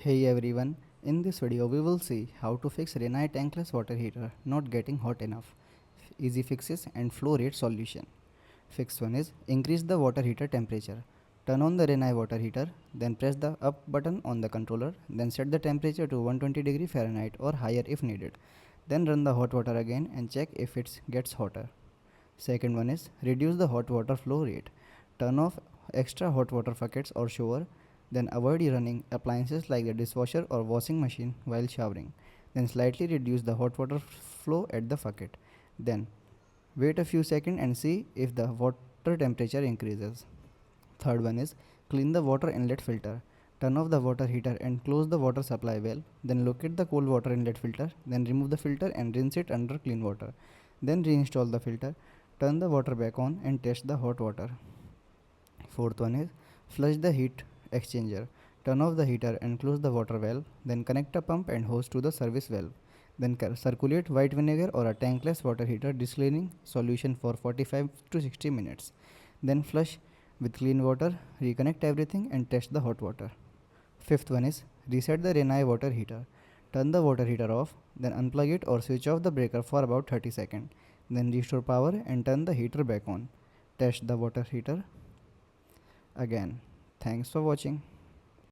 Hey everyone, in this video we will see how to fix Rinnai Tankless water heater not getting hot enough. Easy fixes and flow rate solution. Fix 1 is increase the water heater temperature. Turn on the Rinnai water heater, then press the up button on the controller, then set the temperature to 120 Fahrenheit or higher if needed. Then run the hot water again and check if it gets hotter. Second one is reduce the hot water flow rate. Turn off extra hot water buckets or shower, then avoid running appliances like the dishwasher or washing machine while showering. Then slightly reduce the hot water flow at the bucket. Then wait a few seconds and see if the water temperature increases. Third one is clean the water inlet filter. Turn off the water heater and close the water supply valve. Then locate the cold water inlet filter. Then remove the filter and rinse it under clean water. Then reinstall the filter. Turn the water back on and test the hot water. Fourth one is flush the heat exchanger. Turn off the heater and close the water valve. Then connect a pump and hose to the service valve. Then circulate white vinegar or a tankless water heater discleaning solution for 45 to 60 minutes. Then flush with clean water, reconnect everything and test the hot water. Fifth one is reset the Rinnai water heater. Turn the water heater off, then unplug it or switch off the breaker for about 30 seconds. Then restore power and turn the heater back on. Test the water heater again. Thanks for watching.